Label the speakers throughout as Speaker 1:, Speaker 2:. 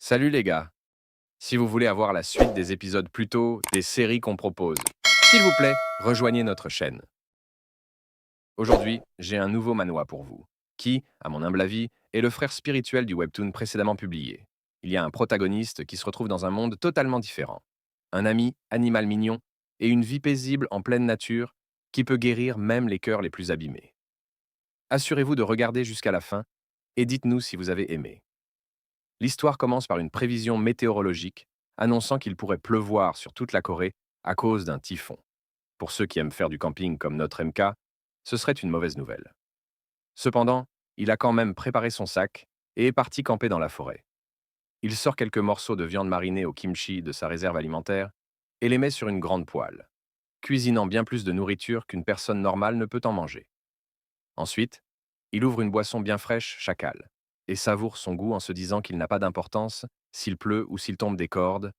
Speaker 1: Salut les gars. Si vous voulez avoir la suite des épisodes plus tôt, des séries qu'on propose, s'il vous plaît, rejoignez notre chaîne. Aujourd'hui, j'ai un nouveau manhwa pour vous, qui, à mon humble avis, est le frère spirituel du webtoon précédemment publié. Il y a un protagoniste qui se retrouve dans un monde totalement différent. Un ami, animal mignon, et une vie paisible en pleine nature qui peut guérir même les cœurs les plus abîmés. Assurez-vous de regarder jusqu'à la fin et dites-nous si vous avez aimé. L'histoire commence par une prévision météorologique annonçant qu'il pourrait pleuvoir sur toute la Corée à cause d'un typhon. Pour ceux qui aiment faire du camping comme notre MK, ce serait une mauvaise nouvelle. Cependant, il a quand même préparé son sac et est parti camper dans la forêt. Il sort quelques morceaux de viande marinée au kimchi de sa réserve alimentaire et les met sur une grande poêle, cuisinant bien plus de nourriture qu'une personne normale ne peut en manger. Ensuite, il ouvre une boisson bien fraîche, chacal, et savoure son goût en se disant qu'il n'a pas d'importance s'il pleut ou s'il tombe des cordes,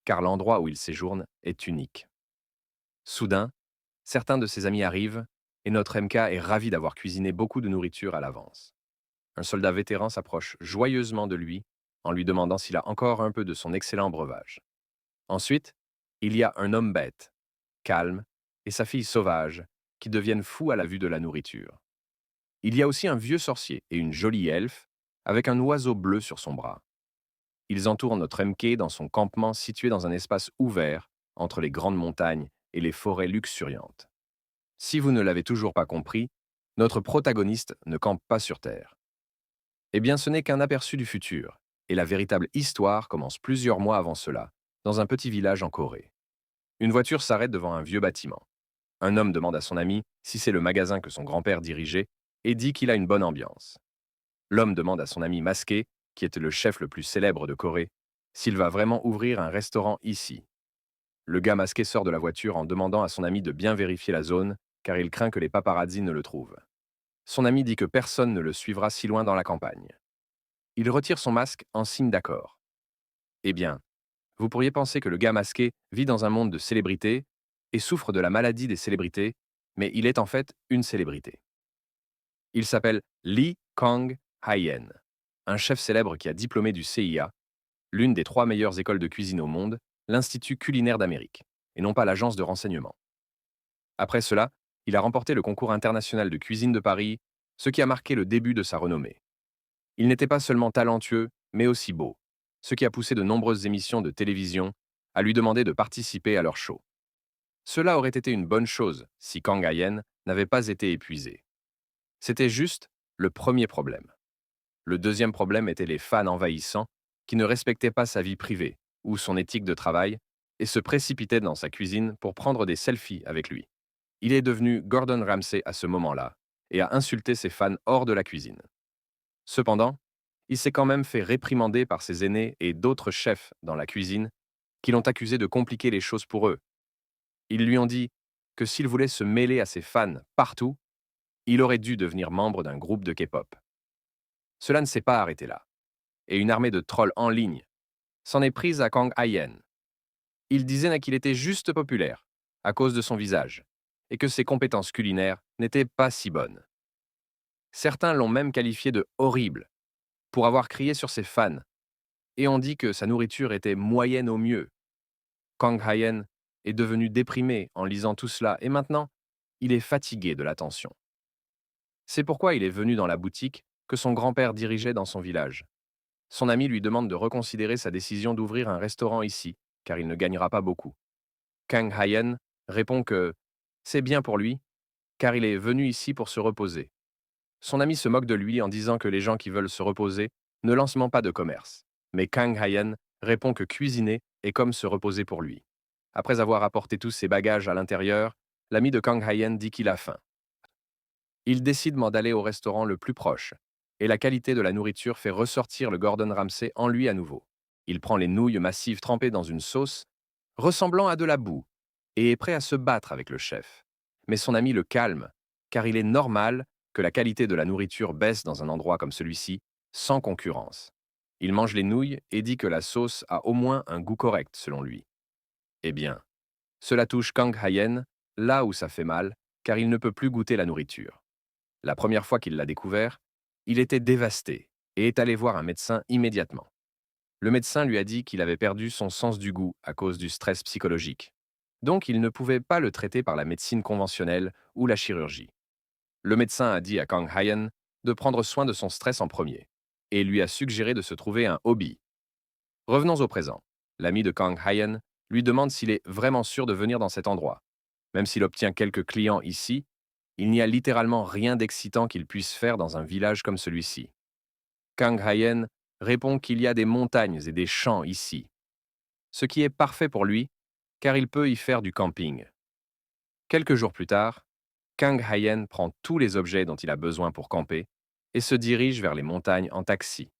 Speaker 1: car l'endroit où il séjourne est unique. Soudain, certains de ses amis arrivent, et notre MK est ravi d'avoir cuisiné beaucoup de nourriture à l'avance. Un soldat vétéran s'approche joyeusement de lui, en lui demandant s'il a encore un peu de son excellent breuvage. Ensuite, il y a un homme bête, calme, et sa fille sauvage, qui deviennent fous à la vue de la nourriture. Il y a aussi un vieux sorcier et une jolie elfe, avec un oiseau bleu sur son bras. Ils entourent notre MK dans son campement situé dans un espace ouvert entre les grandes montagnes et les forêts luxuriantes. Si vous ne l'avez toujours pas compris, notre protagoniste ne campe pas sur Terre. Eh bien, ce n'est qu'un aperçu du futur, et la véritable histoire commence plusieurs mois avant cela, dans un petit village en Corée. Une voiture s'arrête devant un vieux bâtiment. Un homme demande à son ami si c'est le magasin que son grand-père dirigeait et dit qu'il a une bonne ambiance. L'homme demande à son ami masqué, qui était le chef le plus célèbre de Corée, s'il va vraiment ouvrir un restaurant ici. Le gars masqué sort de la voiture en demandant à son ami de bien vérifier la zone, car il craint que les paparazzis ne le trouvent. Son ami dit que personne ne le suivra si loin dans la campagne. Il retire son masque en signe d'accord. Eh bien, vous pourriez penser que le gars masqué vit dans un monde de célébrités et souffre de la maladie des célébrités, mais il est en fait une célébrité. Il s'appelle Lee Kang-hayen, un chef célèbre qui a diplômé du CIA, l'une des 3 meilleures écoles de cuisine au monde, l'Institut culinaire d'Amérique, et non pas l'agence de renseignement. Après cela, il a remporté le concours international de cuisine de Paris, ce qui a marqué le début de sa renommée. Il n'était pas seulement talentueux, mais aussi beau, ce qui a poussé de nombreuses émissions de télévision à lui demander de participer à leur show. Cela aurait été une bonne chose si Kang Hayen n'avait pas été épuisé. C'était juste le premier problème. Le deuxième problème était les fans envahissants qui ne respectaient pas sa vie privée ou son éthique de travail et se précipitaient dans sa cuisine pour prendre des selfies avec lui. Il est devenu Gordon Ramsay à ce moment-là et a insulté ses fans hors de la cuisine. Cependant, il s'est quand même fait réprimander par ses aînés et d'autres chefs dans la cuisine qui l'ont accusé de compliquer les choses pour eux. Ils lui ont dit que s'il voulait se mêler à ses fans partout, il aurait dû devenir membre d'un groupe de K-pop. Cela ne s'est pas arrêté là, et une armée de trolls en ligne s'en est prise à Kang Hayen. Il disait qu'il était juste populaire, à cause de son visage, et que ses compétences culinaires n'étaient pas si bonnes. Certains l'ont même qualifié de horrible, pour avoir crié sur ses fans, et ont dit que sa nourriture était moyenne au mieux. Kang Hayen est devenu déprimé en lisant tout cela, et maintenant, il est fatigué de l'attention. C'est pourquoi il est venu dans la boutique que son grand-père dirigeait dans son village. Son ami lui demande de reconsidérer sa décision d'ouvrir un restaurant ici, car il ne gagnera pas beaucoup. Kang Hayen répond que c'est bien pour lui, car il est venu ici pour se reposer. Son ami se moque de lui en disant que les gens qui veulent se reposer ne lancent pas de commerce. Mais Kang Hayen répond que cuisiner est comme se reposer pour lui. Après avoir apporté tous ses bagages à l'intérieur, l'ami de Kang Hayen dit qu'il a faim. Il décide d'aller au restaurant le plus proche, et la qualité de la nourriture fait ressortir le Gordon Ramsay en lui à nouveau. Il prend les nouilles massives trempées dans une sauce, ressemblant à de la boue, et est prêt à se battre avec le chef. Mais son ami le calme, car il est normal que la qualité de la nourriture baisse dans un endroit comme celui-ci, sans concurrence. Il mange les nouilles et dit que la sauce a au moins un goût correct, selon lui. Eh bien, cela touche Kang Hayen, là où ça fait mal, car il ne peut plus goûter la nourriture. La première fois qu'il l'a découvert, il était dévasté et est allé voir un médecin immédiatement. Le médecin lui a dit qu'il avait perdu son sens du goût à cause du stress psychologique. Donc, il ne pouvait pas le traiter par la médecine conventionnelle ou la chirurgie. Le médecin a dit à Kang Hayan de prendre soin de son stress en premier et lui a suggéré de se trouver un hobby. Revenons au présent. L'ami de Kang Hayan lui demande s'il est vraiment sûr de venir dans cet endroit. Même s'il obtient quelques clients ici, il n'y a littéralement rien d'excitant qu'il puisse faire dans un village comme celui-ci. Kang Hayan répond qu'il y a des montagnes et des champs ici, ce qui est parfait pour lui, car il peut y faire du camping. Quelques jours plus tard, Kang Hayan prend tous les objets dont il a besoin pour camper et se dirige vers les montagnes en taxi.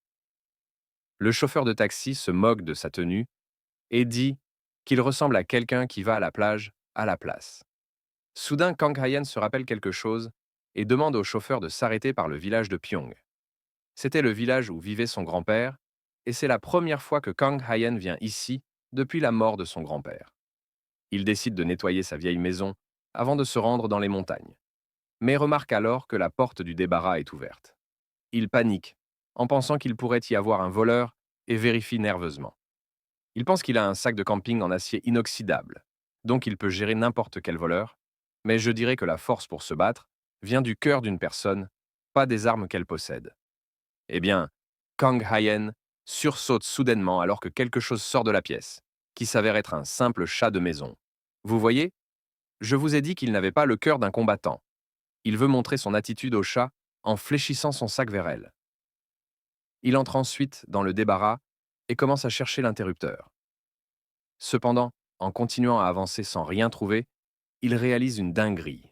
Speaker 1: Le chauffeur de taxi se moque de sa tenue et dit qu'il ressemble à quelqu'un qui va à la plage à la place. Soudain, Kang Hayan se rappelle quelque chose et demande au chauffeur de s'arrêter par le village de Pyong. C'était le village où vivait son grand-père, et c'est la première fois que Kang Hayan vient ici depuis la mort de son grand-père. Il décide de nettoyer sa vieille maison avant de se rendre dans les montagnes, mais remarque alors que la porte du débarras est ouverte. Il panique, en pensant qu'il pourrait y avoir un voleur, et vérifie nerveusement. Il pense qu'il a un sac de camping en acier inoxydable, donc il peut gérer n'importe quel voleur, mais je dirais que la force pour se battre vient du cœur d'une personne, pas des armes qu'elle possède. Eh bien, Kang Hayan sursaute soudainement alors que quelque chose sort de la pièce, qui s'avère être un simple chat de maison. Vous voyez, je vous ai dit qu'il n'avait pas le cœur d'un combattant. Il veut montrer son attitude au chat en fléchissant son sac vers elle. Il entre ensuite dans le débarras et commence à chercher l'interrupteur. Cependant, en continuant à avancer sans rien trouver, il réalise une dinguerie.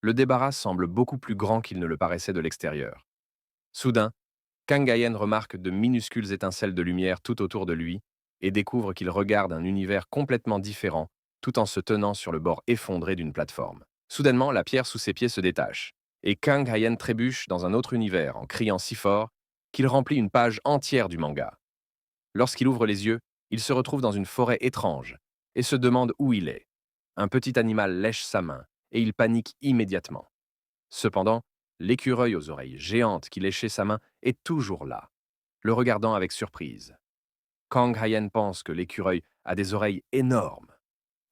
Speaker 1: Le débarras semble beaucoup plus grand qu'il ne le paraissait de l'extérieur. Soudain, Kang Hayan remarque de minuscules étincelles de lumière tout autour de lui et découvre qu'il regarde un univers complètement différent tout en se tenant sur le bord effondré d'une plateforme. Soudainement, la pierre sous ses pieds se détache et Kang Hayan trébuche dans un autre univers en criant si fort qu'il remplit une page entière du manga. Lorsqu'il ouvre les yeux, il se retrouve dans une forêt étrange et se demande où il est. Un petit animal lèche sa main et il panique immédiatement. Cependant, l'écureuil aux oreilles géantes qui léchait sa main est toujours là, le regardant avec surprise. Kang Hayan pense que l'écureuil a des oreilles énormes.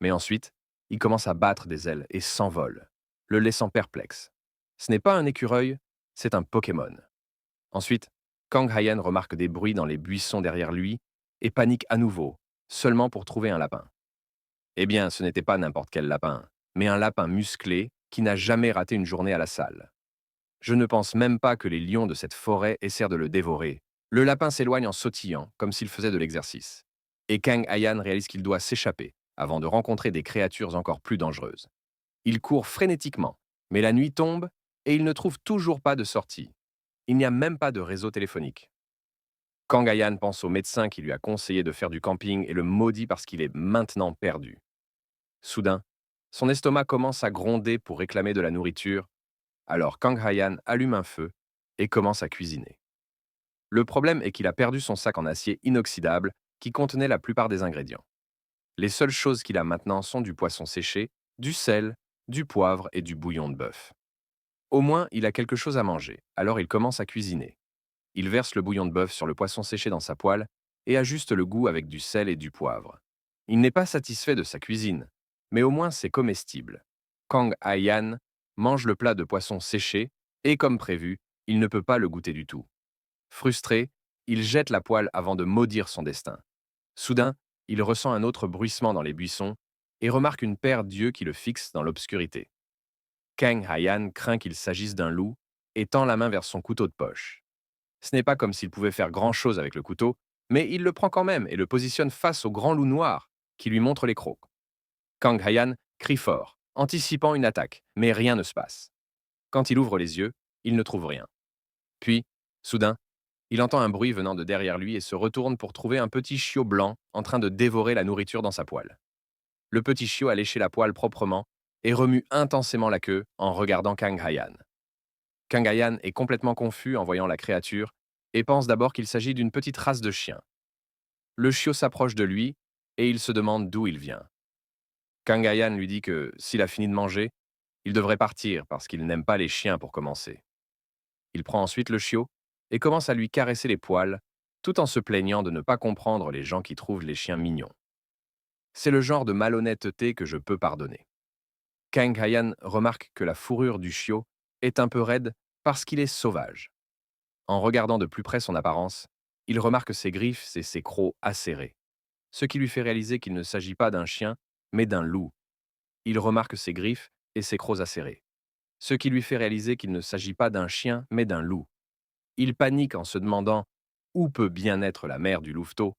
Speaker 1: Mais ensuite, il commence à battre des ailes et s'envole, le laissant perplexe. Ce n'est pas un écureuil, c'est un Pokémon. Ensuite, Kang Hayan remarque des bruits dans les buissons derrière lui et panique à nouveau, seulement pour trouver un lapin. Eh bien, ce n'était pas n'importe quel lapin, mais un lapin musclé qui n'a jamais raté une journée à la salle. Je ne pense même pas que les lions de cette forêt essaient de le dévorer. Le lapin s'éloigne en sautillant, comme s'il faisait de l'exercice. Et Kang Hayan réalise qu'il doit s'échapper, avant de rencontrer des créatures encore plus dangereuses. Il court frénétiquement, mais la nuit tombe et il ne trouve toujours pas de sortie. Il n'y a même pas de réseau téléphonique. Kang Hayan pense au médecin qui lui a conseillé de faire du camping et le maudit parce qu'il est maintenant perdu. Soudain, son estomac commence à gronder pour réclamer de la nourriture, alors Kang Hayan allume un feu et commence à cuisiner. Le problème est qu'il a perdu son sac en acier inoxydable qui contenait la plupart des ingrédients. Les seules choses qu'il a maintenant sont du poisson séché, du sel, du poivre et du bouillon de bœuf. Au moins, il a quelque chose à manger, alors il commence à cuisiner. Il verse le bouillon de bœuf sur le poisson séché dans sa poêle et ajuste le goût avec du sel et du poivre. Il n'est pas satisfait de sa cuisine, mais au moins c'est comestible. Kang Hayan mange le plat de poisson séché et, comme prévu, il ne peut pas le goûter du tout. Frustré, il jette la poêle avant de maudire son destin. Soudain, il ressent un autre bruissement dans les buissons et remarque une paire d'yeux qui le fixent dans l'obscurité. Kang Hayan craint qu'il s'agisse d'un loup et tend la main vers son couteau de poche. Ce n'est pas comme s'il pouvait faire grand-chose avec le couteau, mais il le prend quand même et le positionne face au grand loup noir qui lui montre les crocs. Kang Hayan crie fort, anticipant une attaque, mais rien ne se passe. Quand il ouvre les yeux, il ne trouve rien. Puis, soudain, il entend un bruit venant de derrière lui et se retourne pour trouver un petit chiot blanc en train de dévorer la nourriture dans sa poêle. Le petit chiot a léché la poêle proprement et remue intensément la queue en regardant Kang Hayan. Kang Hayan est complètement confus en voyant la créature et pense d'abord qu'il s'agit d'une petite race de chien. Le chiot s'approche de lui et il se demande d'où il vient. Kang Hayan lui dit que, s'il a fini de manger, il devrait partir parce qu'il n'aime pas les chiens pour commencer. Il prend ensuite le chiot et commence à lui caresser les poils tout en se plaignant de ne pas comprendre les gens qui trouvent les chiens mignons. C'est le genre de malhonnêteté que je peux pardonner. Kang Hayan remarque que la fourrure du chiot est un peu raide parce qu'il est sauvage. En regardant de plus près son apparence, il remarque ses griffes et ses crocs acérés, ce qui lui fait réaliser qu'il ne s'agit pas d'un chien, mais d'un loup. Il remarque ses griffes et ses crocs acérés, ce qui lui fait réaliser qu'il ne s'agit pas d'un chien, mais d'un loup. Il panique en se demandant où peut bien être la mère du louveteau,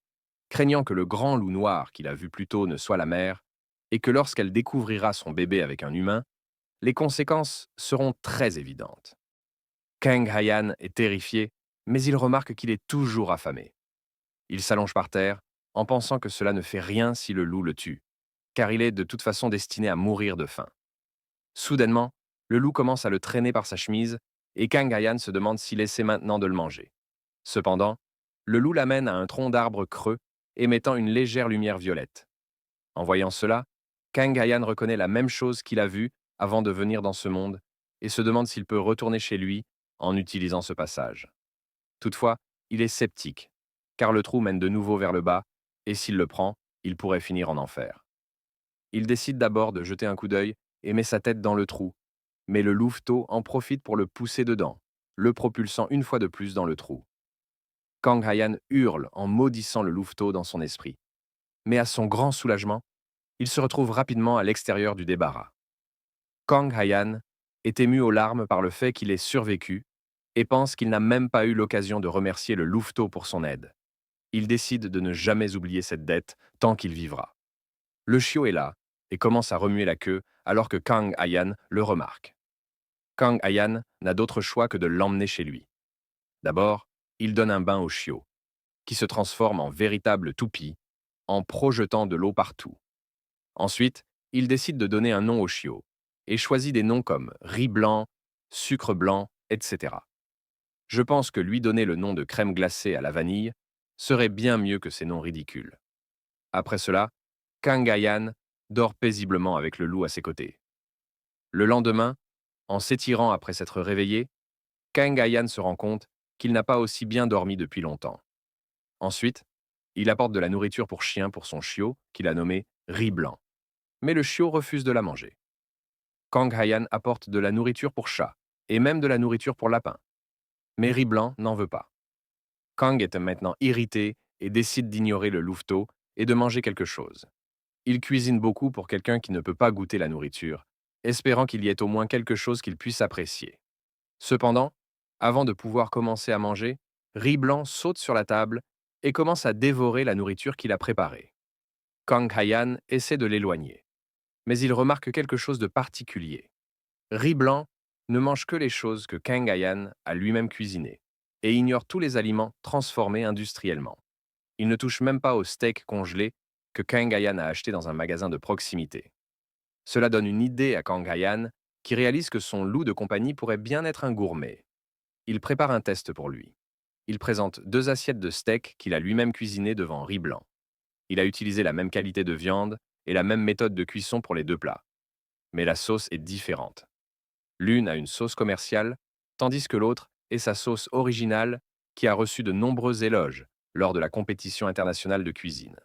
Speaker 1: craignant que le grand loup noir qu'il a vu plus tôt ne soit la mère, et que lorsqu'elle découvrira son bébé avec un humain, les conséquences seront très évidentes. Kang Hayan est terrifié, mais il remarque qu'il est toujours affamé. Il s'allonge par terre, en pensant que cela ne fait rien si le loup le tue, car il est de toute façon destiné à mourir de faim. Soudainement, le loup commence à le traîner par sa chemise, et Kang Hayan se demande s'il essaie maintenant de le manger. Cependant, le loup l'amène à un tronc d'arbre creux, émettant une légère lumière violette. En voyant cela, Kang Hayan reconnaît la même chose qu'il a vue avant de venir dans ce monde, et se demande s'il peut retourner chez lui en utilisant ce passage. Toutefois, il est sceptique, car le trou mène de nouveau vers le bas, et s'il le prend, il pourrait finir en enfer. Il décide d'abord de jeter un coup d'œil et met sa tête dans le trou, mais le louveteau en profite pour le pousser dedans, le propulsant une fois de plus dans le trou. Kang Hayan hurle en maudissant le louveteau dans son esprit. Mais à son grand soulagement, il se retrouve rapidement à l'extérieur du débarras. Kang Hayan est ému aux larmes par le fait qu'il ait survécu et pense qu'il n'a même pas eu l'occasion de remercier le louveteau pour son aide. Il décide de ne jamais oublier cette dette tant qu'il vivra. Le chiot est là et commence à remuer la queue alors que Kang Hayan le remarque. Kang Hayan n'a d'autre choix que de l'emmener chez lui. D'abord, il donne un bain au chiot, qui se transforme en véritable toupie en projetant de l'eau partout. Ensuite, il décide de donner un nom au chiot et choisit des noms comme riz blanc, sucre blanc, etc. Je pense que lui donner le nom de crème glacée à la vanille serait bien mieux que ces noms ridicules. Après cela, Kang Hayan dort paisiblement avec le loup à ses côtés. Le lendemain, en s'étirant après s'être réveillé, Kang Hayan se rend compte qu'il n'a pas aussi bien dormi depuis longtemps. Ensuite, il apporte de la nourriture pour chien pour son chiot, qu'il a nommé riz blanc. Mais le chiot refuse de la manger. Kang Hayan apporte de la nourriture pour chat, et même de la nourriture pour lapin. Mais riz blanc n'en veut pas. Kang est maintenant irrité et décide d'ignorer le louveteau et de manger quelque chose. Il cuisine beaucoup pour quelqu'un qui ne peut pas goûter la nourriture, espérant qu'il y ait au moins quelque chose qu'il puisse apprécier. Cependant, avant de pouvoir commencer à manger, riz blanc saute sur la table et commence à dévorer la nourriture qu'il a préparée. Kang Hayan essaie de l'éloigner, mais il remarque quelque chose de particulier. Riz blanc ne mange que les choses que Kang Hayan a lui-même cuisinées et ignore tous les aliments transformés industriellement. Il ne touche même pas au steak congelé que Kang Hayan a acheté dans un magasin de proximité. Cela donne une idée à Kang Hayan qui réalise que son loup de compagnie pourrait bien être un gourmet. Il prépare un test pour lui. Il présente 2 assiettes de steak qu'il a lui-même cuisinées devant riz blanc. Il a utilisé la même qualité de viande et la même méthode de cuisson pour les 2 plats. Mais la sauce est différente. L'une a une sauce commerciale, tandis que l'autre est sa sauce originale qui a reçu de nombreux éloges lors de la compétition internationale de cuisine.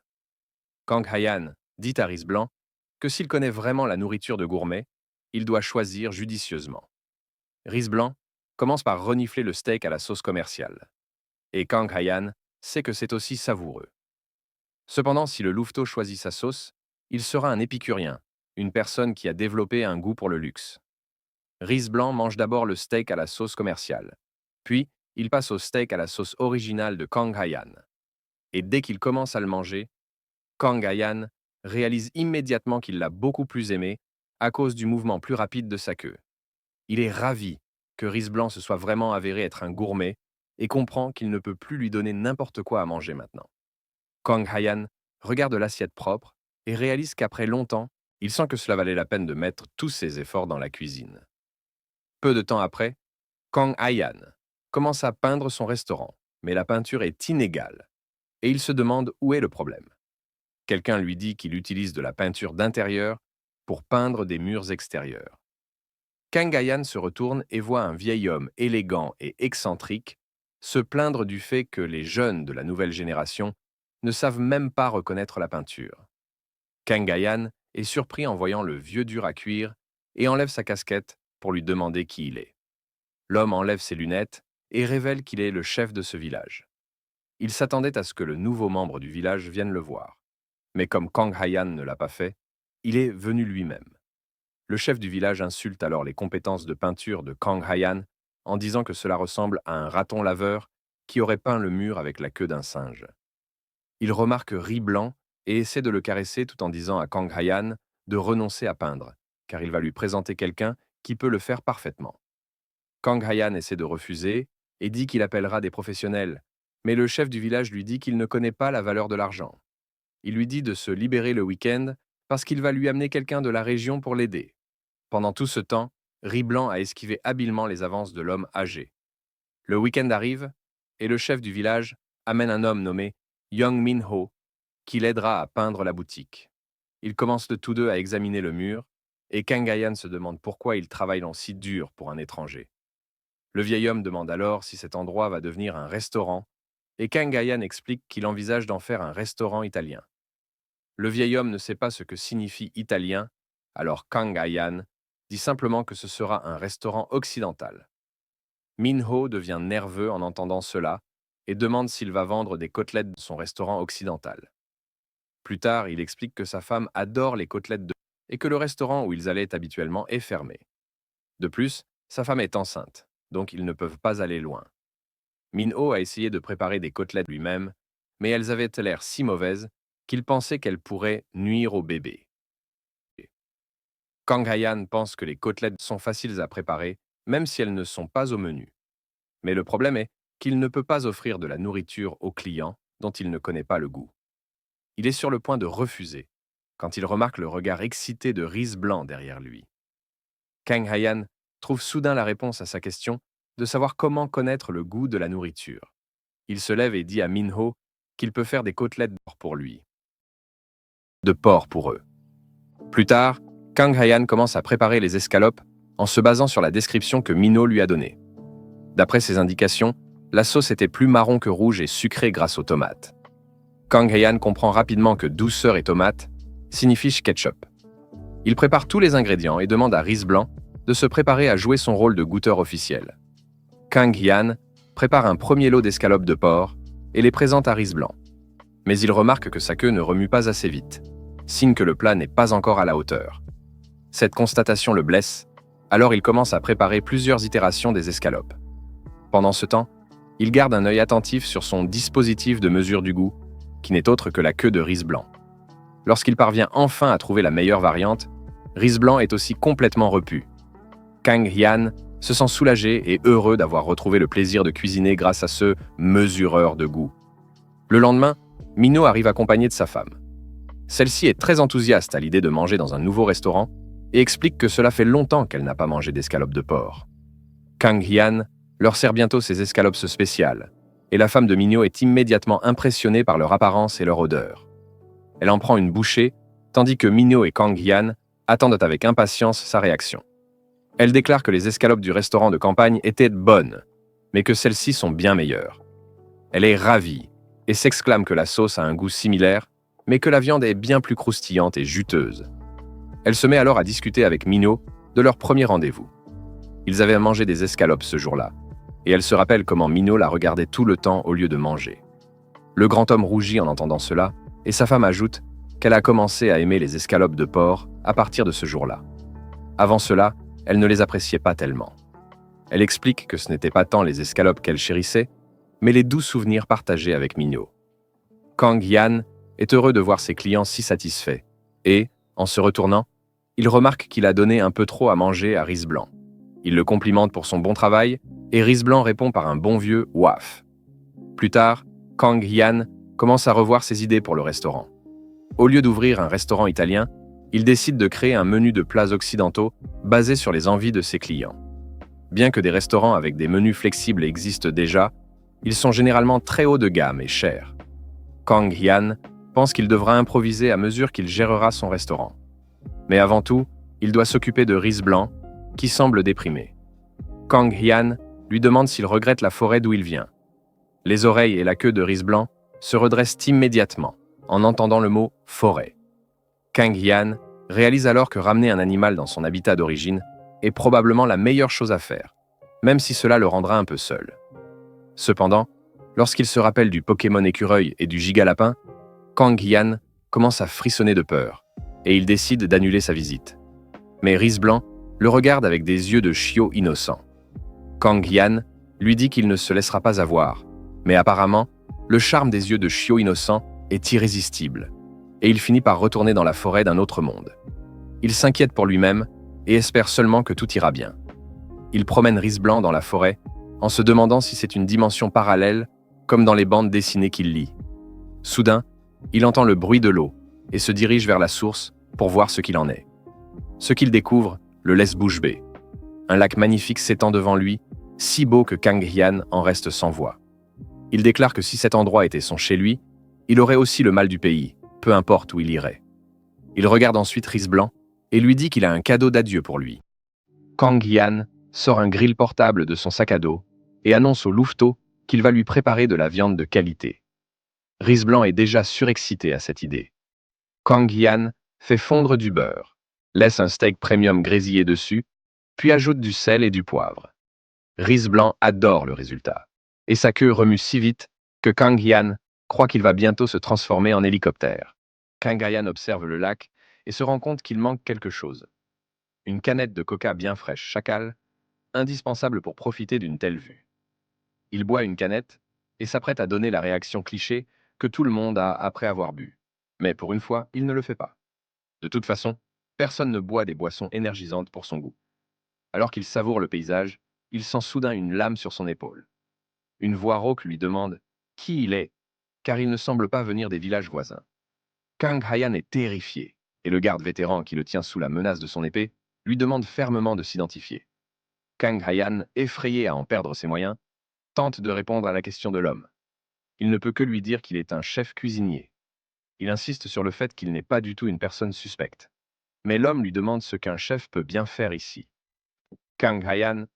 Speaker 1: Kang Hayan dit à Riz Blanc que s'il connaît vraiment la nourriture de gourmet, il doit choisir judicieusement. Riz Blanc commence par renifler le steak à la sauce commerciale. Et Kang Hayan sait que c'est aussi savoureux. Cependant, si le louveteau choisit sa sauce, il sera un épicurien, une personne qui a développé un goût pour le luxe. Riz Blanc mange d'abord le steak à la sauce commerciale. Puis, il passe au steak à la sauce originale de Kang Hayan. Et dès qu'il commence à le manger, Kang Hayan réalise immédiatement qu'il l'a beaucoup plus aimé à cause du mouvement plus rapide de sa queue. Il est ravi que Riz Blanc se soit vraiment avéré être un gourmet et comprend qu'il ne peut plus lui donner n'importe quoi à manger maintenant. Kang Hayan regarde l'assiette propre et réalise qu'après longtemps, il sent que cela valait la peine de mettre tous ses efforts dans la cuisine. Peu de temps après, Kang Hayan commence à peindre son restaurant, mais la peinture est inégale et il se demande où est le problème. Quelqu'un lui dit qu'il utilise de la peinture d'intérieur pour peindre des murs extérieurs. Kang Hayan se retourne et voit un vieil homme élégant et excentrique se plaindre du fait que les jeunes de la nouvelle génération ne savent même pas reconnaître la peinture. Kang Hayan est surpris en voyant le vieux dur à cuire et enlève sa casquette pour lui demander qui il est. L'homme enlève ses lunettes et révèle qu'il est le chef de ce village. Il s'attendait à ce que le nouveau membre du village vienne le voir. Mais comme Kang Hayan ne l'a pas fait, il est venu lui-même. Le chef du village insulte alors les compétences de peinture de Kang Hayan en disant que cela ressemble à un raton laveur qui aurait peint le mur avec la queue d'un singe. Il remarque Riz Blanc et essaie de le caresser tout en disant à Kang Hayan de renoncer à peindre, car il va lui présenter quelqu'un qui peut le faire parfaitement. Kang Hayan essaie de refuser et dit qu'il appellera des professionnels, mais le chef du village lui dit qu'il ne connaît pas la valeur de l'argent. Il lui dit de se libérer le week-end parce qu'il va lui amener quelqu'un de la région pour l'aider. Pendant tout ce temps, Riz Blanc a esquivé habilement les avances de l'homme âgé. Le week-end arrive et le chef du village amène un homme nommé Young Min-ho qui l'aidera à peindre la boutique. Ils commencent tous deux à examiner le mur et Kang Hayan se demande pourquoi ils travaillent si dur pour un étranger. Le vieil homme demande alors si cet endroit va devenir un restaurant et Kang Hayan explique qu'il envisage d'en faire un restaurant italien. Le vieil homme ne sait pas ce que signifie italien, alors Kang Hayan dit simplement que ce sera un restaurant occidental. Min-ho devient nerveux en entendant cela et demande s'il va vendre des côtelettes de son restaurant occidental. Plus tard, il explique que sa femme adore les côtelettes de et que le restaurant où ils allaient habituellement est fermé. De plus, sa femme est enceinte, donc ils ne peuvent pas aller loin. Min-ho a essayé de préparer des côtelettes lui-même, mais elles avaient l'air si mauvaises qu'il pensait qu'elles pourraient nuire au bébé. Kang Hayan pense que les côtelettes sont faciles à préparer, même si elles ne sont pas au menu. Mais le problème est qu'il ne peut pas offrir de la nourriture aux clients dont il ne connaît pas le goût. Il est sur le point de refuser, quand il remarque le regard excité de Riz Blanc derrière lui. Kang Hayan trouve soudain la réponse à sa question de savoir comment connaître le goût de la nourriture. Il se lève et dit à Min-ho qu'il peut faire des côtelettes pour lui. De porc pour eux. Plus tard, Kang Hayan commence à préparer les escalopes en se basant sur la description que Min-ho lui a donnée. D'après ses indications, la sauce était plus marron que rouge et sucrée grâce aux tomates. Kang Hayan comprend rapidement que douceur et tomate signifient ketchup. Il prépare tous les ingrédients et demande à Riz Blanc de se préparer à jouer son rôle de goûteur officiel. Kang Hayan prépare un premier lot d'escalopes de porc et les présente à Riz Blanc. Mais il remarque que sa queue ne remue pas assez vite, signe que le plat n'est pas encore à la hauteur. Cette constatation le blesse, alors il commence à préparer plusieurs itérations des escalopes. Pendant ce temps, il garde un œil attentif sur son dispositif de mesure du goût, qui n'est autre que la queue de Riz Blanc. Lorsqu'il parvient enfin à trouver la meilleure variante, Riz Blanc est aussi complètement repu. Kang Hayan se sent soulagé et heureux d'avoir retrouvé le plaisir de cuisiner grâce à ce mesureur de goût. Le lendemain, Min-ho arrive accompagné de sa femme. Celle-ci est très enthousiaste à l'idée de manger dans un nouveau restaurant et explique que cela fait longtemps qu'elle n'a pas mangé d'escalopes de porc. Kang Hayan leur sert bientôt ses escalopes spéciales, et la femme de Min-ho est immédiatement impressionnée par leur apparence et leur odeur. Elle en prend une bouchée, tandis que Min-ho et Kang Hayan attendent avec impatience sa réaction. Elle déclare que les escalopes du restaurant de campagne étaient bonnes, mais que celles-ci sont bien meilleures. Elle est ravie et s'exclame que la sauce a un goût similaire, mais que la viande est bien plus croustillante et juteuse. Elle se met alors à discuter avec Min-ho de leur premier rendez-vous. Ils avaient mangé des escalopes ce jour-là, et elle se rappelle comment Min-ho la regardait tout le temps au lieu de manger. Le grand homme rougit en entendant cela, et sa femme ajoute qu'elle a commencé à aimer les escalopes de porc à partir de ce jour-là. Avant cela, elle ne les appréciait pas tellement. Elle explique que ce n'était pas tant les escalopes qu'elle chérissait, mais les doux souvenirs partagés avec Min-ho. Kang Hayan est heureux de voir ses clients si satisfaits, et, en se retournant, il remarque qu'il a donné un peu trop à manger à Riz Blanc. Il le complimente pour son bon travail, et Riz Blanc répond par un bon vieux « waf ». Plus tard, Kang Hayan commence à revoir ses idées pour le restaurant. Au lieu d'ouvrir un restaurant italien, il décide de créer un menu de plats occidentaux basé sur les envies de ses clients. Bien que des restaurants avec des menus flexibles existent déjà, ils sont généralement très haut de gamme et chers. Kang Hayan pense qu'il devra improviser à mesure qu'il gérera son restaurant. Mais avant tout, il doit s'occuper de Riz Blanc, qui semble déprimé. Kang Hayan lui demande s'il regrette la forêt d'où il vient, Les oreilles et la queue de Riz Blanc se redressent immédiatement en entendant le mot « forêt ». Kang Yan réalise alors que ramener un animal dans son habitat d'origine est probablement la meilleure chose à faire, même si cela le rendra un peu seul. Cependant, lorsqu'il se rappelle du Pokémon écureuil et du gigalapin, Kang Yan commence à frissonner de peur et il décide d'annuler sa visite. Mais Riz Blanc le regarde avec des yeux de chiot innocent. Kang Yan lui dit qu'il ne se laissera pas avoir, mais apparemment, le charme des yeux de chiot innocent est irrésistible, et il finit par retourner dans la forêt d'un autre monde. Il s'inquiète pour lui-même et espère seulement que tout ira bien. Il promène Riz Blanc dans la forêt en se demandant si c'est une dimension parallèle, comme dans les bandes dessinées qu'il lit. Soudain, il entend le bruit de l'eau et se dirige vers la source pour voir ce qu'il en est. Ce qu'il découvre le laisse bouche bée. Un lac magnifique s'étend devant lui, si beau que Kang Yan en reste sans voix. Il déclare que si cet endroit était son chez lui, il aurait aussi le mal du pays, peu importe où il irait. Il regarde ensuite Riz Blanc et lui dit qu'il a un cadeau d'adieu pour lui. Kang Yan sort un grill portable de son sac à dos et annonce au louveteau qu'il va lui préparer de la viande de qualité. Riz Blanc est déjà surexcité à cette idée. Kang Yan fait fondre du beurre, laisse un steak premium grésillé dessus, puis ajoute du sel et du poivre. Riz Blanc adore le résultat, et sa queue remue si vite que Kang Yan croit qu'il va bientôt se transformer en hélicoptère. Kang Yan observe le lac et se rend compte qu'il manque quelque chose. Une canette de coca bien fraîche chacal, indispensable pour profiter d'une telle vue. Il boit une canette et s'apprête à donner la réaction cliché que tout le monde a après avoir bu. Mais pour une fois, il ne le fait pas. De toute façon, personne ne boit des boissons énergisantes pour son goût. Alors qu'il savoure le paysage, il sent soudain une lame sur son épaule. Une voix rauque lui demande qui il est, car il ne semble pas venir des villages voisins. Kang Hayan est terrifié, et le garde vétéran qui le tient sous la menace de son épée lui demande fermement de s'identifier. Kang Hayan, effrayé à en perdre ses moyens, tente de répondre à la question de l'homme. Il ne peut que lui dire qu'il est un chef cuisinier. Il insiste sur le fait qu'il n'est pas du tout une personne suspecte. Mais l'homme lui demande ce qu'un chef peut bien faire ici. Kang Hayan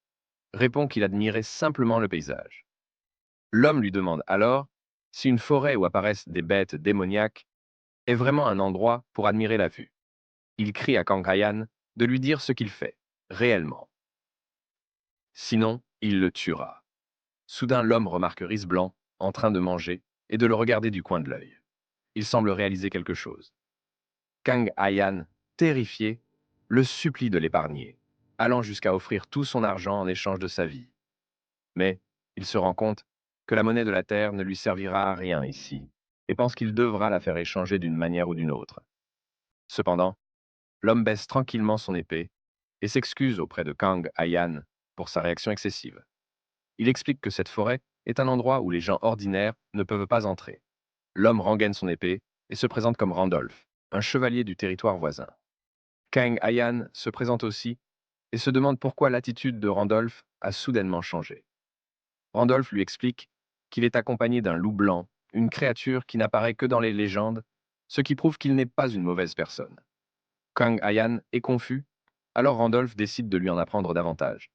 Speaker 1: répond qu'il admirait simplement le paysage. L'homme lui demande alors si une forêt où apparaissent des bêtes démoniaques est vraiment un endroit pour admirer la vue. Il crie à Kang Hayan de lui dire ce qu'il fait, réellement. Sinon, il le tuera. Soudain, l'homme remarque Riz Blanc en train de manger et de le regarder du coin de l'œil. Il semble réaliser quelque chose. Kang Hayan, terrifié, le supplie de l'épargner, allant jusqu'à offrir tout son argent en échange de sa vie. Mais il se rend compte que la monnaie de la terre ne lui servira à rien ici, et pense qu'il devra la faire échanger d'une manière ou d'une autre. Cependant, l'homme baisse tranquillement son épée et s'excuse auprès de Kang Hayan pour sa réaction excessive. Il explique que cette forêt est un endroit où les gens ordinaires ne peuvent pas entrer. L'homme rengaine son épée et se présente comme Randolph, un chevalier du territoire voisin. Kang Hayan se présente aussi et se demande pourquoi l'attitude de Randolph a soudainement changé. Randolph lui explique qu'il est accompagné d'un loup blanc, une créature qui n'apparaît que dans les légendes, ce qui prouve qu'il n'est pas une mauvaise personne. Kang Hayan est confus, alors Randolph décide de lui en apprendre davantage.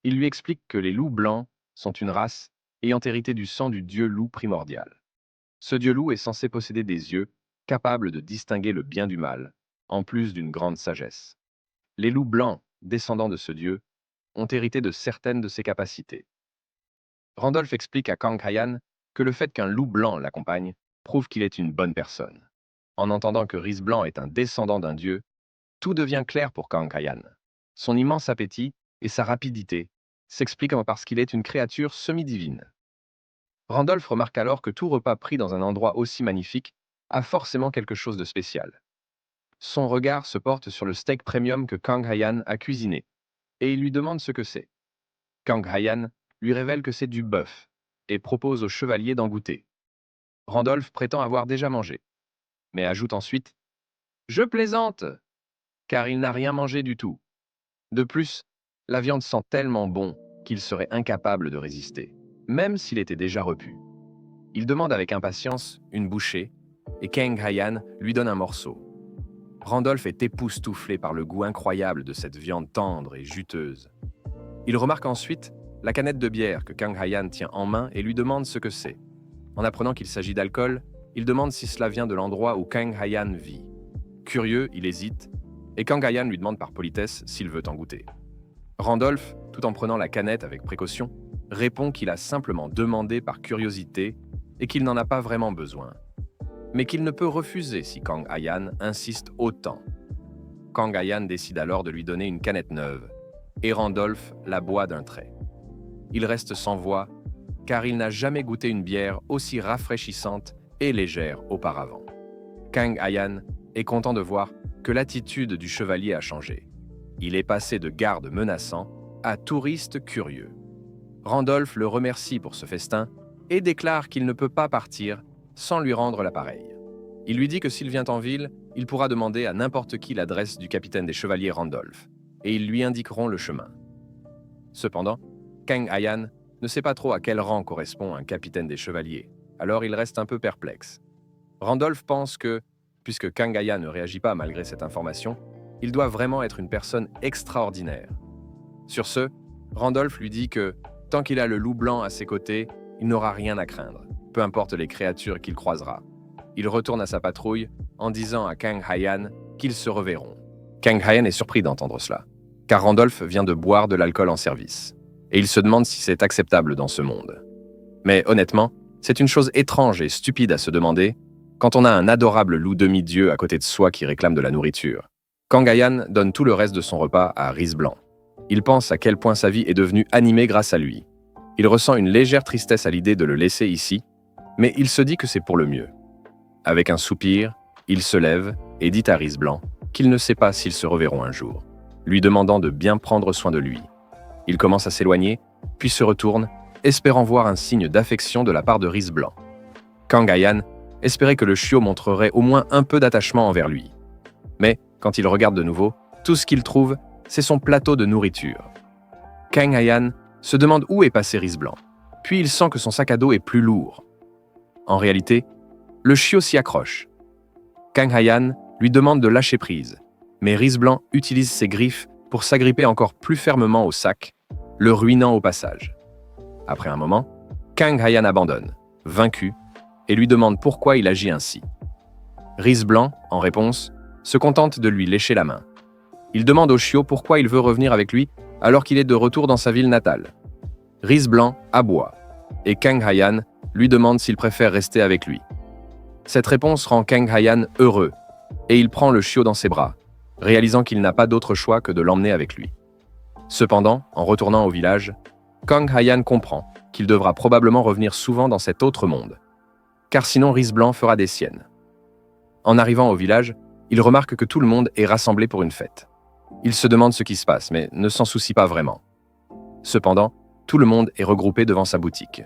Speaker 1: Il lui explique que les loups blancs sont une race ayant hérité du sang du dieu loup primordial. Ce dieu loup est censé posséder des yeux capables de distinguer le bien du mal, en plus d'une grande sagesse. Les loups blancs, descendants de ce dieu, ont hérité de certaines de ses capacités. Randolph explique à Kang Hayan que le fait qu'un loup blanc l'accompagne prouve qu'il est une bonne personne. En entendant que Riz Blanc est un descendant d'un dieu, tout devient clair pour Kang Hayan. Son immense appétit et sa rapidité s'expliquent parce qu'il est une créature semi-divine. Randolph remarque alors que tout repas pris dans un endroit aussi magnifique a forcément quelque chose de spécial. Son regard se porte sur le steak premium que Kang Hayan a cuisiné, et il lui demande ce que c'est. Kang Hayan lui révèle que c'est du bœuf, et propose au chevalier d'en goûter. Randolph prétend avoir déjà mangé, mais ajoute ensuite « Je plaisante !» car il n'a rien mangé du tout. De plus, la viande sent tellement bon qu'il serait incapable de résister, même s'il était déjà repu. Il demande avec impatience une bouchée, et Kang Hayan lui donne un morceau. Randolph est époustouflé par le goût incroyable de cette viande tendre et juteuse. Il remarque ensuite la canette de bière que Kang Hayan tient en main et lui demande ce que c'est. En apprenant qu'il s'agit d'alcool, il demande si cela vient de l'endroit où Kang Hayan vit. Curieux, il hésite, et Kang Hayan lui demande par politesse s'il veut en goûter. Randolph, tout en prenant la canette avec précaution, répond qu'il a simplement demandé par curiosité et qu'il n'en a pas vraiment besoin, mais qu'il ne peut refuser si Kang Hayan insiste autant. Kang Hayan décide alors de lui donner une canette neuve, et Randolph la boit d'un trait. Il reste sans voix, car il n'a jamais goûté une bière aussi rafraîchissante et légère auparavant. Kang Hayan est content de voir que l'attitude du chevalier a changé. Il est passé de garde menaçant à touriste curieux. Randolph le remercie pour ce festin et déclare qu'il ne peut pas partir sans lui rendre l'appareil. Il lui dit que s'il vient en ville, il pourra demander à n'importe qui l'adresse du capitaine des chevaliers Randolph, et ils lui indiqueront le chemin. Cependant, Kang Hayan ne sait pas trop à quel rang correspond un capitaine des chevaliers, alors il reste un peu perplexe. Randolph pense que, puisque Kang Hayan ne réagit pas malgré cette information, il doit vraiment être une personne extraordinaire. Sur ce, Randolph lui dit que, tant qu'il a le loup blanc à ses côtés, il n'aura rien à craindre, peu importe les créatures qu'il croisera. Il retourne à sa patrouille en disant à Kang Hayan qu'ils se reverront. Kang Hayan est surpris d'entendre cela, car Randolph vient de boire de l'alcool en service, et il se demande si c'est acceptable dans ce monde. Mais honnêtement, c'est une chose étrange et stupide à se demander quand on a un adorable loup demi-dieu à côté de soi qui réclame de la nourriture. Kang Hayan donne tout le reste de son repas à Riz Blanc. Il pense à quel point sa vie est devenue animée grâce à lui. Il ressent une légère tristesse à l'idée de le laisser ici, mais il se dit que c'est pour le mieux. Avec un soupir, il se lève et dit à Riz Blanc qu'il ne sait pas s'ils se reverront un jour, lui demandant de bien prendre soin de lui. Il commence à s'éloigner, puis se retourne, espérant voir un signe d'affection de la part de Riz Blanc. Kang Hayan espérait que le chiot montrerait au moins un peu d'attachement envers lui. Mais, quand il regarde de nouveau, tout ce qu'il trouve, c'est son plateau de nourriture. Kang Hayan se demande où est passé Riz Blanc, puis il sent que son sac à dos est plus lourd. En réalité, le chiot s'y accroche. Kang Hayan lui demande de lâcher prise, mais Riz Blanc utilise ses griffes pour s'agripper encore plus fermement au sac, le ruinant au passage. Après un moment, Kang Hayan abandonne, vaincu, et lui demande pourquoi il agit ainsi. Riz Blanc, en réponse, se contente de lui lécher la main. Il demande au chiot pourquoi il veut revenir avec lui alors qu'il est de retour dans sa ville natale. Riz Blanc aboie, et Kang Hayan lui demande s'il préfère rester avec lui. Cette réponse rend Kang Hayan heureux, et il prend le chiot dans ses bras, réalisant qu'il n'a pas d'autre choix que de l'emmener avec lui. Cependant, en retournant au village, Kang Hayan comprend qu'il devra probablement revenir souvent dans cet autre monde, car sinon Riz Blanc fera des siennes. En arrivant au village, il remarque que tout le monde est rassemblé pour une fête. Il se demande ce qui se passe, mais ne s'en soucie pas vraiment. Cependant, tout le monde est regroupé devant sa boutique.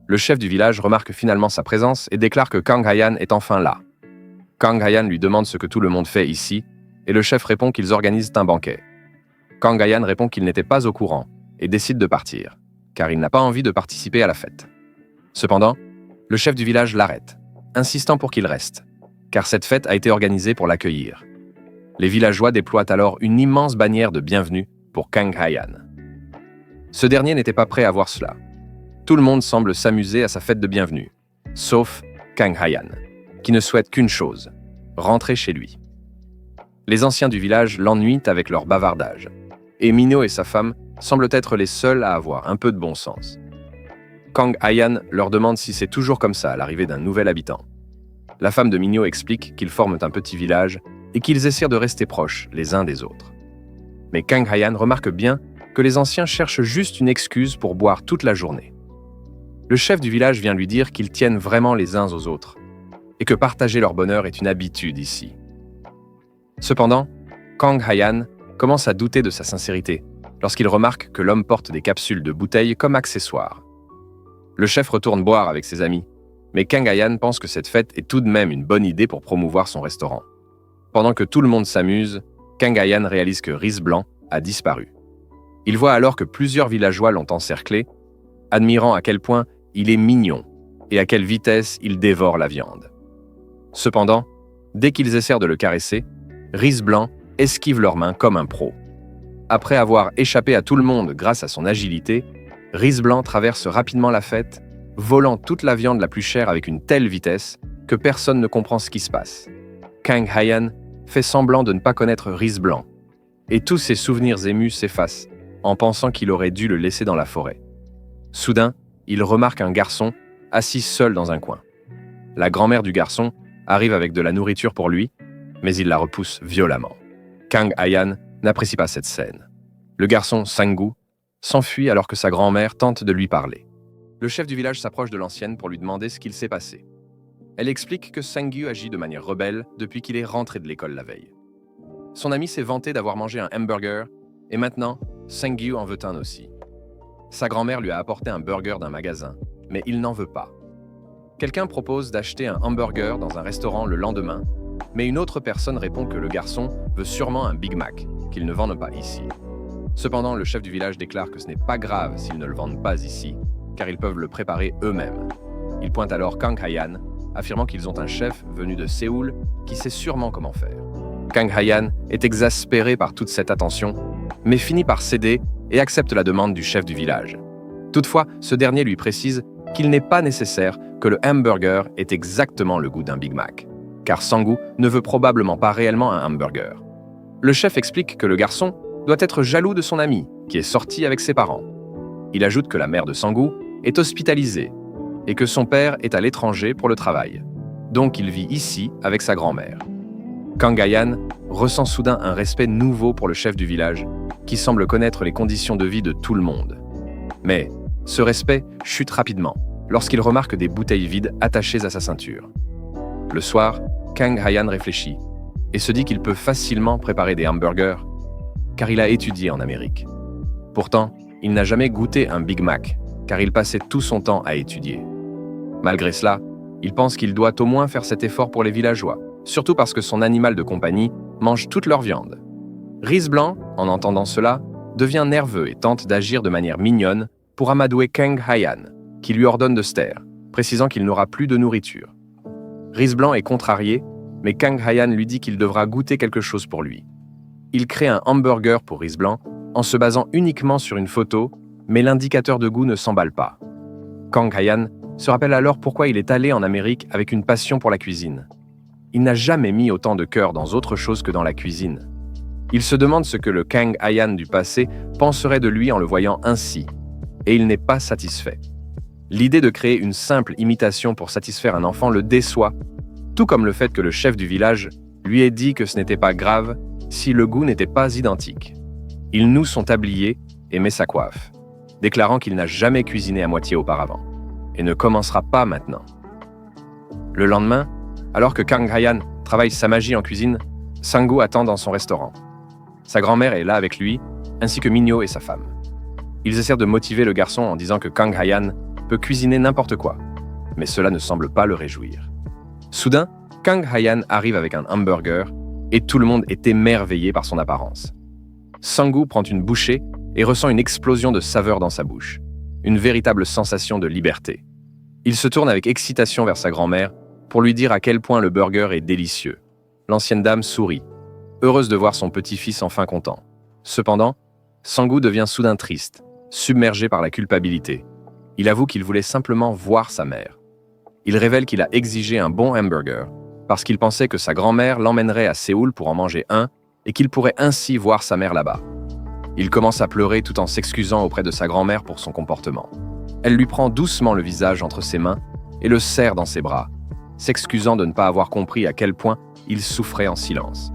Speaker 1: Le chef du village remarque finalement sa présence et déclare que Kang Hayan est enfin là. Kang Hayan lui demande ce que tout le monde fait ici, et le chef répond qu'ils organisent un banquet. Kang Hayan répond qu'il n'était pas au courant et décide de partir, car il n'a pas envie de participer à la fête. Cependant, le chef du village l'arrête, insistant pour qu'il reste, car cette fête a été organisée pour l'accueillir. Les villageois déploient alors une immense bannière de bienvenue pour Kang Hayan. Ce dernier n'était pas prêt à voir cela. Tout le monde semble s'amuser à sa fête de bienvenue, sauf Kang Hayan, qui ne souhaite qu'une chose, rentrer chez lui. Les anciens du village l'ennuient avec leur bavardage, et Minho et sa femme semblent être les seuls à avoir un peu de bon sens. Kang Hayan leur demande si c'est toujours comme ça à l'arrivée d'un nouvel habitant. La femme de Minho explique qu'ils forment un petit village et qu'ils essaient de rester proches les uns des autres. Mais Kang Hayan remarque bien que les anciens cherchent juste une excuse pour boire toute la journée. Le chef du village vient lui dire qu'ils tiennent vraiment les uns aux autres et que partager leur bonheur est une habitude ici. Cependant, Kang Hayan commence à douter de sa sincérité lorsqu'il remarque que l'homme porte des capsules de bouteilles comme accessoire. Le chef retourne boire avec ses amis, mais Kang Hayan pense que cette fête est tout de même une bonne idée pour promouvoir son restaurant. Pendant que tout le monde s'amuse, Kang Hayan réalise que Riz Blanc a disparu. Il voit alors que plusieurs villageois l'ont encerclé, admirant à quel point il est mignon et à quelle vitesse il dévore la viande. Cependant, dès qu'ils essaient de le caresser, Riz Blanc esquive leurs mains comme un pro. Après avoir échappé à tout le monde grâce à son agilité, Riz Blanc traverse rapidement la fête, volant toute la viande la plus chère avec une telle vitesse que personne ne comprend ce qui se passe. Kang Hyan fait semblant de ne pas connaître Riz Blanc, et tous ses souvenirs émus s'effacent en pensant qu'il aurait dû le laisser dans la forêt. Soudain, il remarque un garçon assis seul dans un coin. La grand-mère du garçon arrive avec de la nourriture pour lui, mais il la repousse violemment. Kang Hyan n'apprécie pas cette scène. Le garçon Sang-gu s'enfuit alors que sa grand-mère tente de lui parler. Le chef du village s'approche de l'ancienne pour lui demander ce qu'il s'est passé. Elle explique que Sang-gu agit de manière rebelle depuis qu'il est rentré de l'école la veille. Son ami s'est vanté d'avoir mangé un hamburger et maintenant, Sang-gu en veut un aussi. Sa grand-mère lui a apporté un burger d'un magasin, mais il n'en veut pas. Quelqu'un propose d'acheter un hamburger dans un restaurant le lendemain, mais une autre personne répond que le garçon veut sûrement un Big Mac, qu'ils ne vendent pas ici. Cependant, le chef du village déclare que ce n'est pas grave s'ils ne le vendent pas ici, car ils peuvent le préparer eux-mêmes. Il pointe alors Kang Hyan, affirmant qu'ils ont un chef venu de Séoul qui sait sûrement comment faire. Kang Hyan est exaspéré par toute cette attention, mais finit par céder et accepte la demande du chef du village. Toutefois, ce dernier lui précise qu'il n'est pas nécessaire que le hamburger ait exactement le goût d'un Big Mac, car Sang-gu ne veut probablement pas réellement un hamburger. Le chef explique que le garçon doit être jaloux de son ami, qui est sorti avec ses parents. Il ajoute que la mère de Sang-gu est hospitalisée et que son père est à l'étranger pour le travail. Donc il vit ici avec sa grand-mère. Kang Hyan ressent soudain un respect nouveau pour le chef du village, qui semble connaître les conditions de vie de tout le monde. Mais ce respect chute rapidement lorsqu'il remarque des bouteilles vides attachées à sa ceinture. Le soir, Kang Hyan réfléchit et se dit qu'il peut facilement préparer des hamburgers, car il a étudié en Amérique. Pourtant, il n'a jamais goûté un Big Mac, car il passait tout son temps à étudier. Malgré cela, il pense qu'il doit au moins faire cet effort pour les villageois, surtout parce que son animal de compagnie mange toute leur viande. Riz Blanc, en entendant cela, devient nerveux et tente d'agir de manière mignonne pour amadouer Kang Hyan, qui lui ordonne de se taire, précisant qu'il n'aura plus de nourriture. Riz Blanc est contrarié, mais Kang Hyan lui dit qu'il devra goûter quelque chose pour lui. Il crée un hamburger pour Riz Blanc en se basant uniquement sur une photo, mais l'indicateur de goût ne s'emballe pas. Kang Hyan se rappelle alors pourquoi il est allé en Amérique avec une passion pour la cuisine. Il n'a jamais mis autant de cœur dans autre chose que dans la cuisine. Il se demande ce que le Kang Hyan du passé penserait de lui en le voyant ainsi, et il n'est pas satisfait. L'idée de créer une simple imitation pour satisfaire un enfant le déçoit, tout comme le fait que le chef du village lui ait dit que ce n'était pas grave si le goût n'était pas identique. Il noue son tablier et met sa coiffe, déclarant qu'il n'a jamais cuisiné à moitié auparavant, et ne commencera pas maintenant. Le lendemain, alors que Kang Hyan travaille sa magie en cuisine, Sang-gu attend dans son restaurant. Sa grand-mère est là avec lui, ainsi que Minyo et sa femme. Ils essaient de motiver le garçon en disant que Kang Hyan peut cuisiner n'importe quoi, mais cela ne semble pas le réjouir. Soudain, Kang Hyan arrive avec un hamburger et tout le monde est émerveillé par son apparence. Sang-gu prend une bouchée et ressent une explosion de saveur dans sa bouche, une véritable sensation de liberté. Il se tourne avec excitation vers sa grand-mère pour lui dire à quel point le burger est délicieux. L'ancienne dame sourit, heureuse de voir son petit-fils enfin content. Cependant, Sang-gu devient soudain triste, submergé par la culpabilité. Il avoue qu'il voulait simplement voir sa mère. Il révèle qu'il a exigé un bon hamburger parce qu'il pensait que sa grand-mère l'emmènerait à Séoul pour en manger un et qu'il pourrait ainsi voir sa mère là-bas. Il commence à pleurer tout en s'excusant auprès de sa grand-mère pour son comportement. Elle lui prend doucement le visage entre ses mains et le serre dans ses bras, s'excusant de ne pas avoir compris à quel point il souffrait en silence.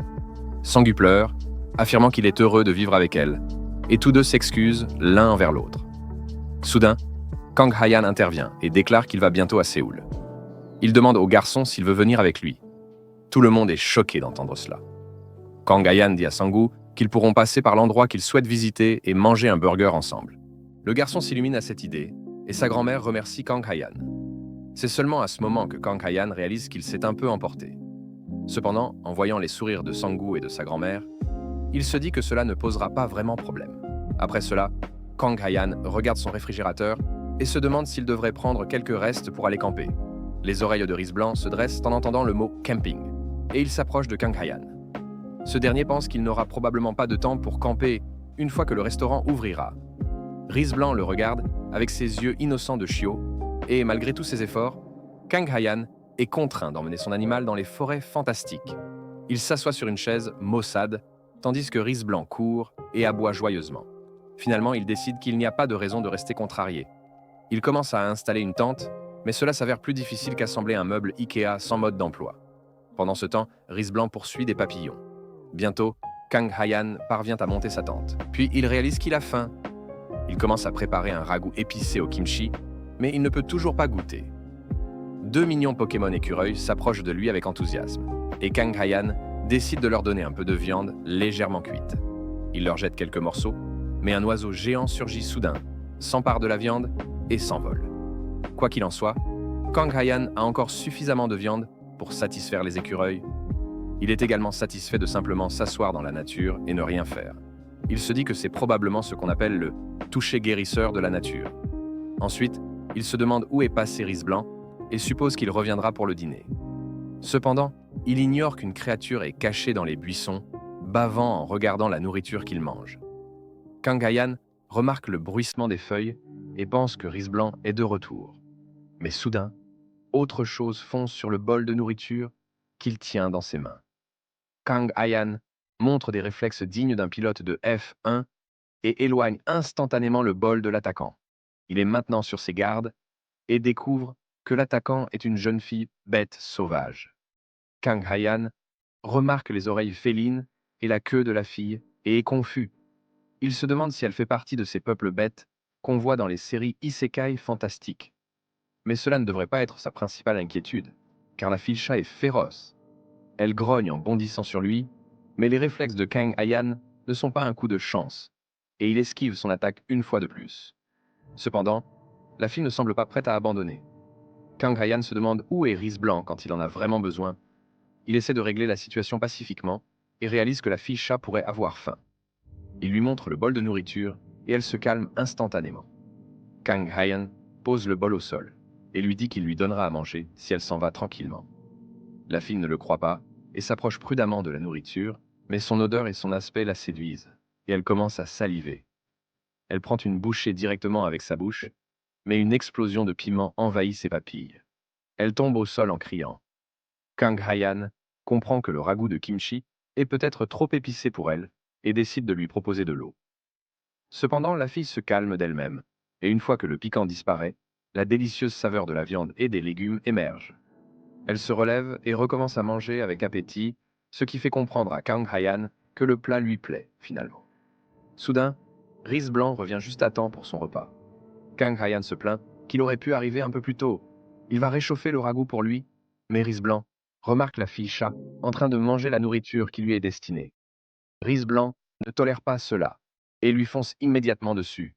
Speaker 1: Sang-gu pleure, affirmant qu'il est heureux de vivre avec elle, et tous deux s'excusent l'un envers l'autre. Soudain, Kang Hyan intervient et déclare qu'il va bientôt à Séoul. Il demande au garçon s'il veut venir avec lui. Tout le monde est choqué d'entendre cela. Kang Hyan dit à Sang-gu qu'ils pourront passer par l'endroit qu'ils souhaitent visiter et manger un burger ensemble. Le garçon s'illumine à cette idée, et sa grand-mère remercie Kang Hyan. C'est seulement à ce moment que Kang Hyan réalise qu'il s'est un peu emporté. Cependant, en voyant les sourires de Sang-gu et de sa grand-mère, il se dit que cela ne posera pas vraiment problème. Après cela, Kang Hyan regarde son réfrigérateur et se demande s'il devrait prendre quelques restes pour aller camper. Les oreilles de Riz Blanc se dressent en entendant le mot « camping » et il s'approche de Kang Hyan. Ce dernier pense qu'il n'aura probablement pas de temps pour camper une fois que le restaurant ouvrira. Riz Blanc le regarde avec ses yeux innocents de chiot, et malgré tous ses efforts, Kang Hyan est contraint d'emmener son animal dans les forêts fantastiques. Il s'assoit sur une chaise maussade, tandis que Riz Blanc court et aboie joyeusement. Finalement, il décide qu'il n'y a pas de raison de rester contrarié. Il commence à installer une tente, mais cela s'avère plus difficile qu'assembler un meuble Ikea sans mode d'emploi. Pendant ce temps, Riz Blanc poursuit des papillons. Bientôt, Kang Hyan parvient à monter sa tente. Puis il réalise qu'il a faim. Il commence à préparer un ragoût épicé au kimchi, mais il ne peut toujours pas goûter. Deux mignons Pokémon écureuils s'approchent de lui avec enthousiasme, et Kang Hyan décide de leur donner un peu de viande légèrement cuite. Il leur jette quelques morceaux, mais un oiseau géant surgit soudain, s'empare de la viande et s'envole. Quoi qu'il en soit, Kang Hyan a encore suffisamment de viande pour satisfaire les écureuils. Il est également satisfait de simplement s'asseoir dans la nature et ne rien faire. Il se dit que c'est probablement ce qu'on appelle le toucher guérisseur de la nature. Ensuite, il se demande où est passé Riz Blanc et suppose qu'il reviendra pour le dîner. Cependant, il ignore qu'une créature est cachée dans les buissons, bavant en regardant la nourriture qu'il mange. Kang Hyan remarque le bruissement des feuilles et pense que Riz Blanc est de retour. Mais soudain, autre chose fonce sur le bol de nourriture qu'il tient dans ses mains. Kang Hyan montre des réflexes dignes d'un pilote de F1 et éloigne instantanément le bol de l'attaquant. Il est maintenant sur ses gardes et découvre que l'attaquant est une jeune fille bête sauvage. Kang Hyan remarque les oreilles félines et la queue de la fille et est confus. Il se demande si elle fait partie de ces peuples bêtes qu'on voit dans les séries isekai fantastiques. Mais cela ne devrait pas être sa principale inquiétude, car la fille chat est féroce. Elle grogne en bondissant sur lui, mais les réflexes de Kang Hyan ne sont pas un coup de chance, et il esquive son attaque une fois de plus. Cependant, la fille ne semble pas prête à abandonner. Kang Hyan se demande où est Riz Blanc quand il en a vraiment besoin. Il essaie de régler la situation pacifiquement et réalise que la fille chat pourrait avoir faim. Il lui montre le bol de nourriture et elle se calme instantanément. Kang Hyan pose le bol au sol et lui dit qu'il lui donnera à manger si elle s'en va tranquillement. La fille ne le croit pas et s'approche prudemment de la nourriture, mais son odeur et son aspect la séduisent, et elle commence à saliver. Elle prend une bouchée directement avec sa bouche, mais une explosion de piment envahit ses papilles. Elle tombe au sol en criant. Kang Hyan comprend que le ragoût de kimchi est peut-être trop épicé pour elle et décide de lui proposer de l'eau. Cependant, la fille se calme d'elle-même, et une fois que le piquant disparaît, la délicieuse saveur de la viande et des légumes émerge. Elle se relève et recommence à manger avec appétit, ce qui fait comprendre à Kang Hyan que le plat lui plaît, finalement. Soudain, Riz Blanc revient juste à temps pour son repas. Kang Hyan se plaint qu'il aurait pu arriver un peu plus tôt. Il va réchauffer le ragoût pour lui, mais Riz Blanc remarque la fille chat en train de manger la nourriture qui lui est destinée. Riz Blanc ne tolère pas cela et lui fonce immédiatement dessus.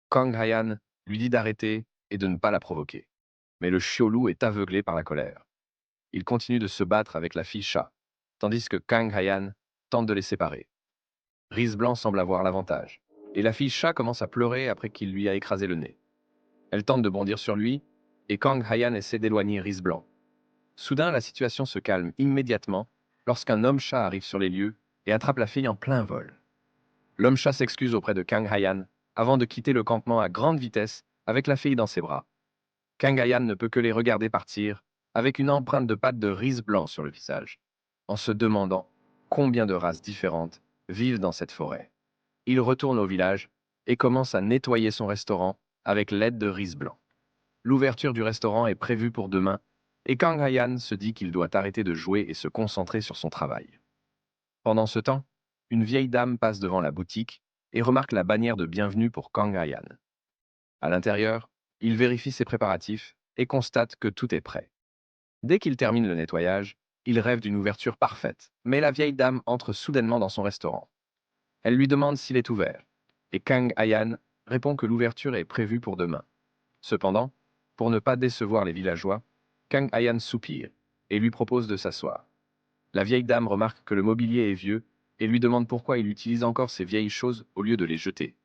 Speaker 1: Kang Hyan lui dit d'arrêter et de ne pas la provoquer. Mais le chiot-loup est aveuglé par la colère. Il continue de se battre avec la fille chat, tandis que Kang Hyan tente de les séparer. Riz Blanc semble avoir l'avantage, et la fille chat commence à pleurer après qu'il lui a écrasé le nez. Elle tente de bondir sur lui, et Kang Hyan essaie d'éloigner Riz Blanc. Soudain, la situation se calme immédiatement lorsqu'un homme-chat arrive sur les lieux et attrape la fille en plein vol. L'homme-chat s'excuse auprès de Kang Hyan avant de quitter le campement à grande vitesse avec la fille dans ses bras. Kang Hyan ne peut que les regarder partir avec une empreinte de pattes de Riz Blanc sur le visage, en se demandant combien de races différentes vivent dans cette forêt. Il retourne au village et commence à nettoyer son restaurant avec l'aide de Riz Blanc. L'ouverture du restaurant est prévue pour demain, et Kang Hyan se dit qu'il doit arrêter de jouer et se concentrer sur son travail. Pendant ce temps, une vieille dame passe devant la boutique et remarque la bannière de bienvenue pour Kang Hyan. À l'intérieur, il vérifie ses préparatifs et constate que tout est prêt. Dès qu'il termine le nettoyage, il rêve d'une ouverture parfaite, mais la vieille dame entre soudainement dans son restaurant. Elle lui demande s'il est ouvert, et Kang Hyan répond que l'ouverture est prévue pour demain. Cependant, pour ne pas décevoir les villageois, Kang Hyan soupire et lui propose de s'asseoir. La vieille dame remarque que le mobilier est vieux et lui demande pourquoi il utilise encore ces vieilles choses au lieu de les jeter.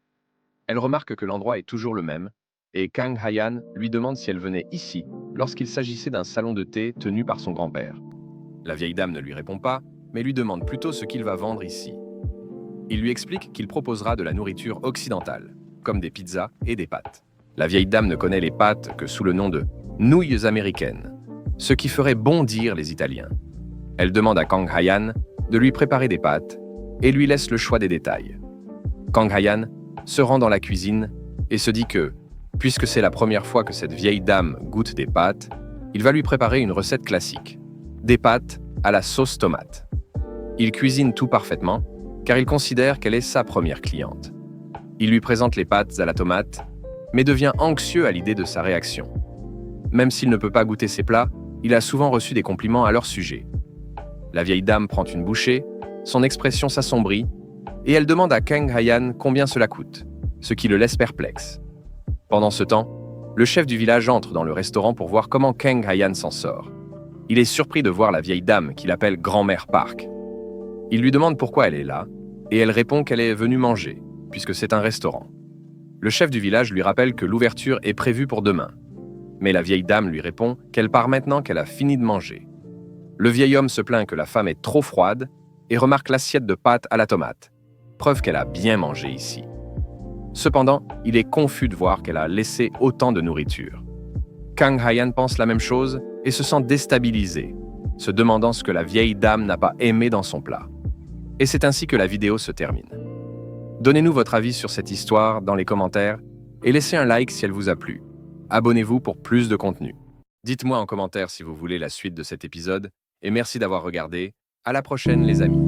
Speaker 1: Elle remarque que l'endroit est toujours le même, et Kang Hyan lui demande si elle venait ici lorsqu'il s'agissait d'un salon de thé tenu par son grand-père. La vieille dame ne lui répond pas, mais lui demande plutôt ce qu'il va vendre ici. Il lui explique qu'il proposera de la nourriture occidentale, comme des pizzas et des pâtes. La vieille dame ne connaît les pâtes que sous le nom de nouilles américaines, ce qui ferait bondir les Italiens. Elle demande à Kang Ha-yan de lui préparer des pâtes et lui laisse le choix des détails. Kang Ha-yan se rend dans la cuisine et se dit que, puisque c'est la première fois que cette vieille dame goûte des pâtes, il va lui préparer une recette classique, des pâtes à la sauce tomate. Il cuisine tout parfaitement, car il considère qu'elle est sa première cliente. Il lui présente les pâtes à la tomate, mais devient anxieux à l'idée de sa réaction. Même s'il ne peut pas goûter ses plats, il a souvent reçu des compliments à leur sujet. La vieille dame prend une bouchée, son expression s'assombrit, et elle demande à Kang Ha-yan combien cela coûte, ce qui le laisse perplexe. Pendant ce temps, le chef du village entre dans le restaurant pour voir comment Kang Ha-yan s'en sort. Il est surpris de voir la vieille dame qu'il appelle grand-mère Park. Il lui demande pourquoi elle est là, et elle répond qu'elle est venue manger, puisque c'est un restaurant. Le chef du village lui rappelle que l'ouverture est prévue pour demain. Mais la vieille dame lui répond qu'elle part maintenant qu'elle a fini de manger. Le vieil homme se plaint que la femme est trop froide et remarque l'assiette de pâtes à la tomate, preuve qu'elle a bien mangé ici. Cependant, il est confus de voir qu'elle a laissé autant de nourriture. Kang Ha-yan pense la même chose et se sent déstabilisé, se demandant ce que la vieille dame n'a pas aimé dans son plat. Et c'est ainsi que la vidéo se termine. Donnez-nous votre avis sur cette histoire dans les commentaires et laissez un like si elle vous a plu. Abonnez-vous pour plus de contenu. Dites-moi en commentaire si vous voulez la suite de cet épisode et merci d'avoir regardé. À la prochaine les amis.